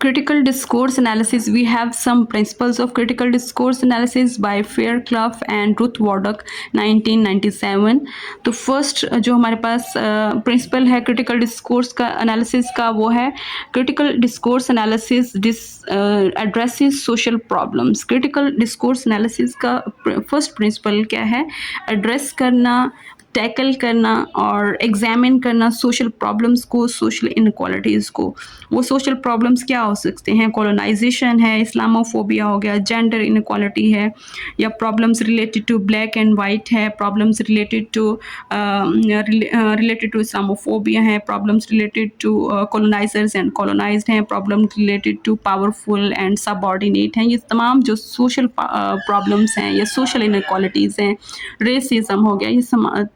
Critical discourse analysis. We have some principles of critical discourse analysis by Fairclough and Ruth Wardock 1997. तो first जो हमारे पास principal है critical discourse का analysis का वो है critical discourse analysis addresses social problems. Critical discourse analysis का first principle क्या है? एड्रेस करना, टैकल करना और एग्जामिन करना सोशल प्रॉब्लम्स को, सोशल इनक्वालिटीज़ को। वो सोशल प्रॉब्लम्स क्या हो सकते हैं? कॉलोनाइजेशन है, इस्लामोफोबिया हो गया, जेंडर इनक्वालिटी है, या problems related to black and white है, प्रॉब्लम्स रिलेटेड टू इस्लामोफोबिया है, problems related to colonisers and colonised हैं, problem related to powerful and subordinate हैं। ये तमाम जो सोशल प्रॉब्लम्स हैं या सोशल इनक्वालिटीज़ हैं, रेसिज्म हो गया, ये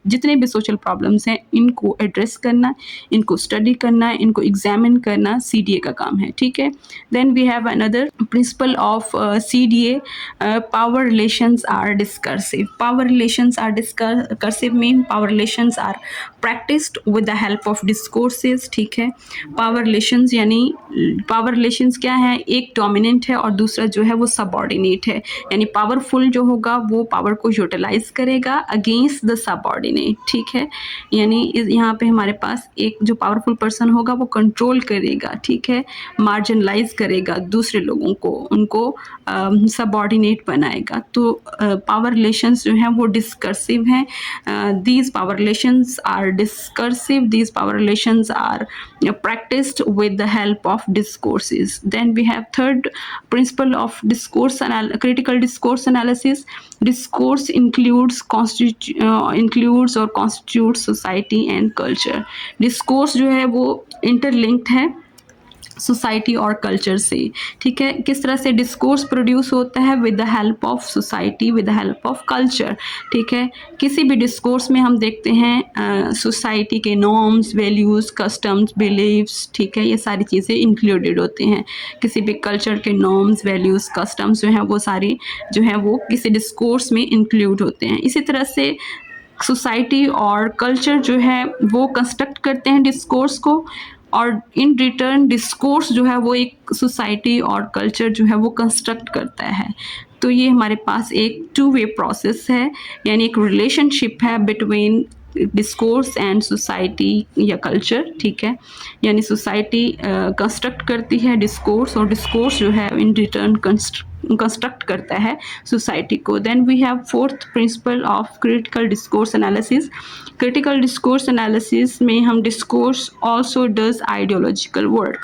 जितने भी सोशल प्रॉब्लम्स हैं इनको एड्रेस करना, इनको स्टडी करना, इनको एग्जामिन करना CDA का काम है। ठीक है। Then we have another principle of CDA, power relations are discursive. Power relations are discursive mean power relations are practised with the help of discourses. ठीक है। पावर रिलेशंस यानी पावर रिलेशंस क्या है? एक डोमिनेंट है और दूसरा जो है वो सबऑर्डिनेट है, यानी पावरफुल जो होगा वो पावर को यूटिलाइज करेगा अगेंस्ट द सबऑर्डिनेट। ठीक है। यानी यहाँ पे हमारे पास एक जो पावरफुल पर्सन होगा वो कंट्रोल करेगा, ठीक है, मार्जिनलाइज करेगा दूसरे लोगों को, उनको सबऑर्डिनेट बनाएगा। तो पावर रिलेशंस जो हैं वो डिस्कर्सिव हैं। These power relations are discursive, these power relations are practiced with the help of discourses. Then we have third principle of critical discourse analysis. Discourse includes or constitutes society and culture. Discourse जो है वो interlinked है society और culture से। ठीक है। किस तरह से डिस्कोर्स प्रोड्यूस होता है? With the help of society, with the help of culture. ठीक है। किसी भी डिस्कोर्स में हम देखते हैं सोसाइटी के नॉर्म्स, वैल्यूज़, कस्टम्स, बिलीव्स, ठीक है, ये सारी चीज़ें इंक्लूडेड होते हैं। किसी भी कल्चर के नॉर्म्स, वैल्यूज़, कस्टम्स जो हैं वो सारी जो हैं वो किसी डिस्कोर्स में इंक्लूड होते हैं। इसी तरह से सोसाइटी और कल्चर जो है वो कंस्ट्रक्ट करते हैं डिस्कोर्स को, और इन रिटर्न डिस्कोर्स जो है वो एक सोसाइटी और कल्चर जो है वो कंस्ट्रक्ट करता है। तो ये हमारे पास एक 2-वे प्रोसेस है, यानी एक रिलेशनशिप है बिटवीन डिस्कोर्स एंड सोसाइटी या कल्चर। ठीक है। यानी सोसाइटी कंस्ट्रक्ट करती है डिस्कोर्स और डिस्कोर्स जो है इन रिटर्न कंस्ट्रक्ट करता है सोसाइटी को। Then we have fourth principle of critical discourse analysis. Critical discourse analysis में हम discourse also does ideological work,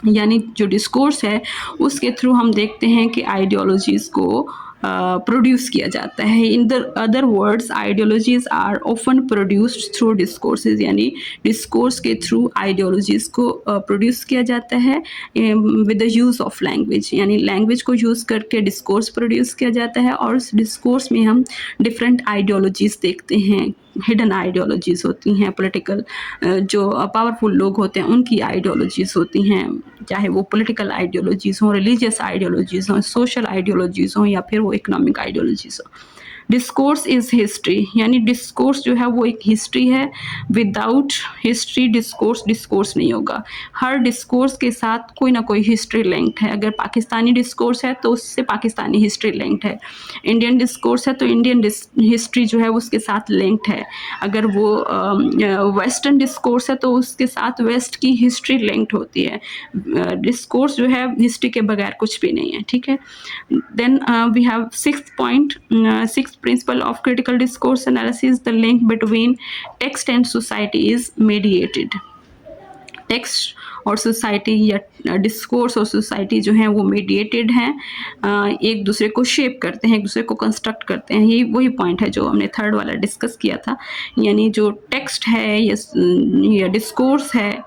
यानी जो डिस्कोर्स है उसके थ्रू हम देखते हैं कि आइडियोलॉजीज़ को प्रोड्यूस किया जाता है। In the other words ideologies are often produced through discourses, यानी डिस्कोर्स के थ्रू आइडियोलॉजीज़ को प्रोड्यूस किया जाता है with the use of language, यानी लैंग्वेज को यूज़ करके डिस्कोर्स प्रोड्यूस किया जाता है। और उस डिस्कोर्स में हम डिफरेंट आइडियोलॉजीज़ देखते हैं, हिडन आइडियोलॉजीज़ होती हैं, पॉलिटिकल जो पावरफुल लोग होते हैं उनकी आइडियोलॉजीज़ होती हैं, चाहे वो पॉलिटिकल आइडियोलॉजीज़ हों, रिलीजियस आइडियोलॉजीज़ हों, सोशल आइडियोलॉजीज़ हों, या फिर वो इकोनॉमिक आइडियोलॉजीज़ हों। डिस्कोर्स इज़ हिस्ट्री, यानी डिस्कोर्स जो है वो एक हिस्ट्री है। विदाउट हिस्ट्री डिस्कोर्स नहीं होगा। हर डिस्कोर्स के साथ कोई ना कोई हिस्ट्री लिंक्ड है। अगर पाकिस्तानी डिस्कोर्स है तो उससे पाकिस्तानी हिस्ट्री लिंक्ड है, इंडियन डिस्कोर्स है तो इंडियन हिस्ट्री जो है उसके साथ लिंक्ड है, अगर वो वेस्टर्न डिस्कोर्स है तो उसके साथ वेस्ट की हिस्ट्री लिंक्ड होती है। डिस्कोर्स जो है हिस्ट्री के बगैर कुछ भी नहीं है। ठीक है। Then we have sixth principle of critical discourse analysis, the link between text and society is mediated. Text और सोसाइटी या डिस्कोर्स और सोसाइटी जो हैं वो मीडिएटेड हैं, एक दूसरे को शेप करते हैं, एक दूसरे को कंस्ट्रक्ट करते हैं। यही वही पॉइंट है जो हमने थर्ड वाला डिस्कस किया था, यानी जो टेक्स्ट है या डिस्कोर्स है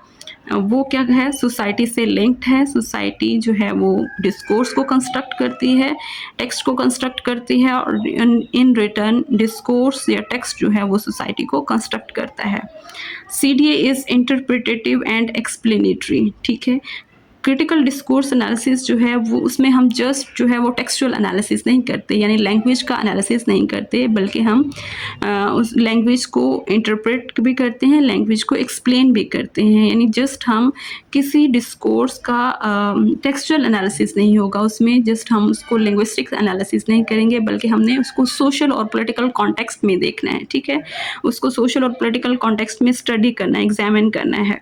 वो क्या है? सोसाइटी से लिंक्ड है। सोसाइटी जो है वो डिस्कोर्स को कंस्ट्रक्ट करती है, टेक्स्ट को कंस्ट्रक्ट करती है, और इन रिटर्न डिस्कोर्स या टेक्स्ट जो है वो सोसाइटी को कंस्ट्रक्ट करता है। CDA is interpretative and explanatory. ठीक है। क्रिटिकल डिस्कोर्स एनालिसिस जो है वो उसमें हम जस्ट जो है वो टेक्सचुअल एनालिसिस नहीं करते, यानी लैंग्वेज का एनालिसिस नहीं करते, बल्कि हम उस लैंग्वेज को इंटरप्रेट भी करते हैं, लैंग्वेज को एक्सप्लेन भी करते हैं। यानी जस्ट हम किसी डिस्कोर्स का टेक्सचुअल एनालिसिस नहीं होगा उसमें, जस्ट हम उसको लिंग्विस्टिक्स एनालिसिस नहीं करेंगे, बल्कि हमने उसको सोशल और पॉलिटिकल कॉन्टेक्स्ट में देखना है, ठीक है, उसको सोशल और पॉलिटिकल कॉन्टेक्स्ट में स्टडी करना है, एग्जामिन करना है।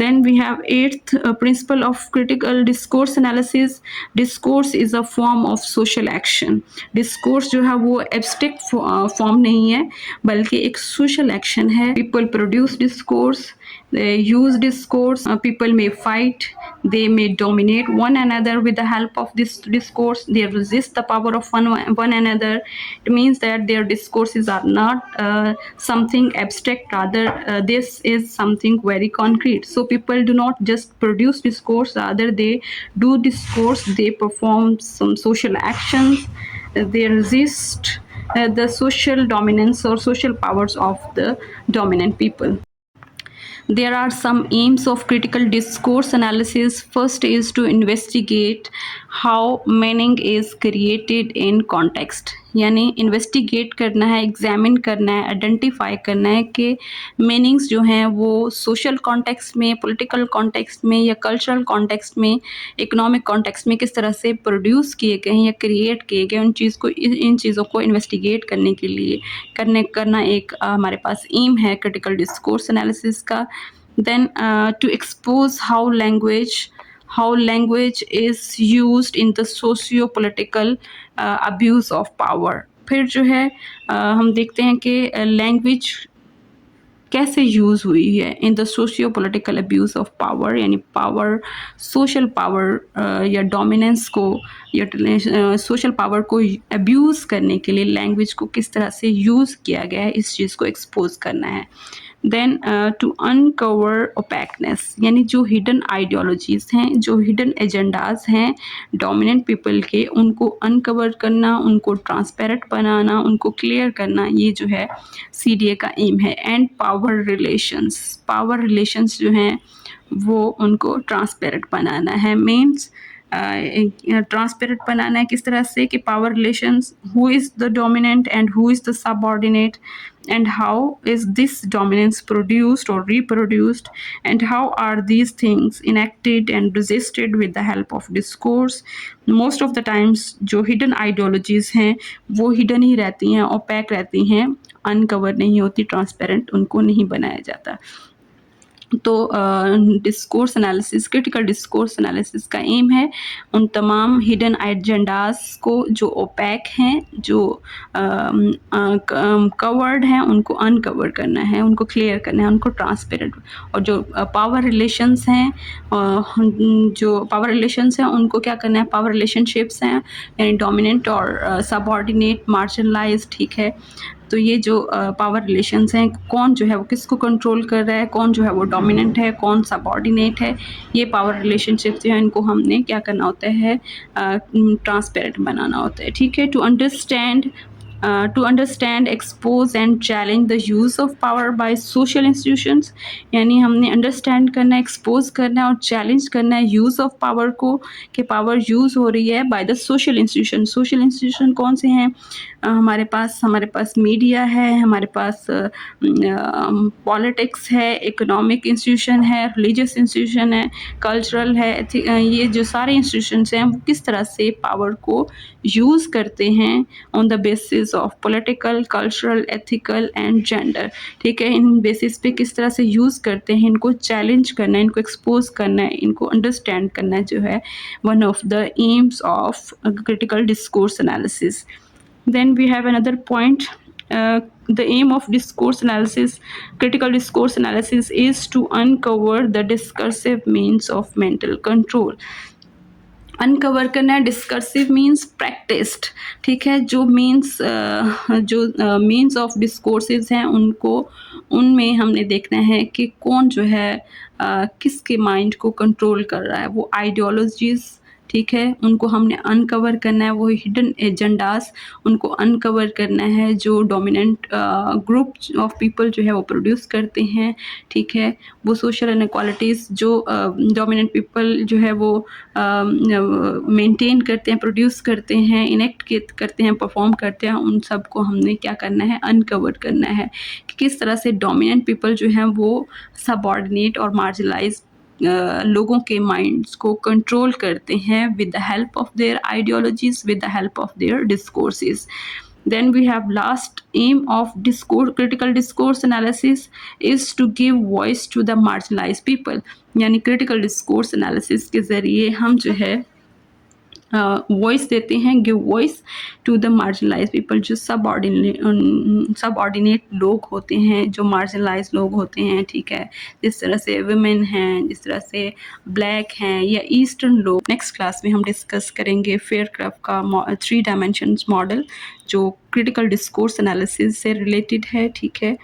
Then we have eighth principle of critical discourse analysis. Discourse is a form of social action. Discourse जो है वो abstract form नहीं है, बल्कि एक social action है। People produce discourse, they use discourse, people may fight, they may dominate one another with the help of this discourse, they resist the power of one another. It means that their discourses are not something abstract, rather this is something very concrete. So people do not just produce discourse, rather they do discourse, they perform some social actions, they resist the social dominance or social powers of the dominant people. There are some aims of critical discourse analysis. First is to investigate how meaning is created in context. यानी investigate करना है, examine करना है, identify करना है कि meanings जो हैं वो सोशल कॉन्टेक्स्ट में, पॉलिटिकल कॉन्टेक्स्ट में या कल्चरल कॉन्टेक्स्ट में, इकोनॉमिक कॉन्टेक्स्ट में किस तरह से प्रोड्यूस किए गए हैं या क्रिएट किए गए। इन चीज़ों को इन्वेस्टिगेट करने के लिए करना एक हमारे पास एम है क्रिटिकल डिस्कोर्स एनालिसिस का। Then to expose how language is used in the socio-political abuse of power। फिर जो है हम देखते हैं कि लैंग्वेज कैसे यूज़ हुई है in the socio political abuse of power, यानी पावर, सोशल पावर या डोमिनेंस को या सोशल पावर को अब्यूज़ करने के लिए लैंग्वेज को किस तरह से यूज़ किया गया है, इस चीज़ को एक्सपोज करना है। देन टू अनकवर ओपैकनेस, यानी जो हिडन आइडियोलॉजीज़ हैं, जो हिडन एजेंडाज हैं डोमिनेंट पीपल के, उनको अनकवर करना, उनको ट्रांसपेरेंट बनाना, उनको क्लियर करना, ये जो है CDA का एम है। एंड पावर रिलेशंस जो हैं वो उनको ट्रांसपेरेंट बनाना है। मीन्स ट्रांसपेरेंट बनाना है किस तरह से कि power relations, who is the dominant and who is the subordinate, and how is this dominance produced or reproduced, and how are these things enacted and resisted with the help of discourse। most of the times जो hidden ideologies हैं वो hidden ही रहती हैं, opaque रहती हैं, uncover नहीं होती, transparent उनको नहीं बनाया जाता। तो discourse analysis, critical discourse analysis का एम है उन तमाम हिडन एजेंडास को जो ओपैक हैं, जो कवर्ड हैं, उनको अनकवर करना है, उनको क्लियर करना है, उनको ट्रांसपेरेंट। और जो पावर रिलेशंस हैं, उनको क्या करना है, पावर रिलेशनशिप्स हैं यानी डोमिनेंट और सबऑर्डिनेट, मार्जिनलाइज्ड, ठीक है। तो ये जो पावर रिलेशंस हैं, कौन जो है वो किसको कंट्रोल कर रहा है, कौन जो है वो डोमिनेंट है, कौन सबऑर्डिनेट है, ये पावर रिलेशनशिप जो है इनको हमने क्या करना होता है, ट्रांसपेरेंट बनाना होता है, ठीक है। To understand, expose and challenge the use of power by social institutions, यानी हमने अंडरस्टैंड करना है, एक्सपोज करना है और चैलेंज करना है यूज़ ऑफ पावर को, कि पावर यूज़ हो रही है by the social institution. Social institution कौन से हैं, हमारे पास मीडिया है, हमारे पास पॉलिटिक्स है, इकोनॉमिक इंस्टीट्यूशन है, रिलीजियस इंस्टीट्यूशन है, कल्चरल है। ये जो सारे इंस्टीट्यूशंस हैं वो किस तरह से पावर को यूज़ करते हैं on the basis of political, cultural, ethical and gender, ठीक है। इन बेसिस पे किस तरह से यूज़ करते हैं, इनको चैलेंज करना है, इनको एक्सपोज करना है, इनको अंडरस्टैंड करना है, जो है one of the AIIMS of critical discourse analysis. Then we have another point. The aim of critical discourse analysis is to uncover the discursive means of mental control। Uncover करना है, discursive means practised, ठीक है। जो means of discourses हैं उनमें हमने देखना है कि कौन जो है किसके माइंड को कंट्रोल कर रहा है, वो आइडियोलॉजीज़, ठीक है, उनको हमने अनकवर करना है, वो हिडन एजेंडास उनको अनकवर करना है जो डोमिनेंट ग्रुप ऑफ पीपल जो है वो प्रोड्यूस करते हैं, ठीक है। वो सोशल इनक्वालिटीज़ जो डोमिनेंट पीपल जो है वो मेंटेन करते हैं, प्रोड्यूस करते हैं, इनेक्ट करते हैं, परफॉर्म करते हैं, उन सब को हमने क्या करना है, अनकवर करना है कि किस तरह से डोमिनेंट पीपल जो हैं वो सबऑर्डिनेट और मार्जिनलाइज लोगों के माइंड्स को कंट्रोल करते हैं with the help of their ideologies, with the help of their discourses. Then we have last aim of critical discourse analysis is to give voice to the marginalized people। यानी critical discourse analysis के ज़रिए हम जो है voice देते हैं, give voice to the marginalise people, जो subordinate लोग होते हैं, जो मार्जिनलाइज लोग होते हैं, ठीक है, जिस तरह से वुमेन हैं, जिस तरह से ब्लैक हैं या ईस्टर्न लोग। नेक्स्ट क्लास में हम डिस्कस करेंगे फेयरक्राफ्ट का 3 डायमेंशंस मॉडल जो क्रिटिकल डिस्कोर्स एनालिसिस से रिलेटेड है, ठीक है।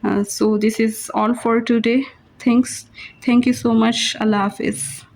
So this is all for today. Thank you so much. अल्लाह हाफिज़।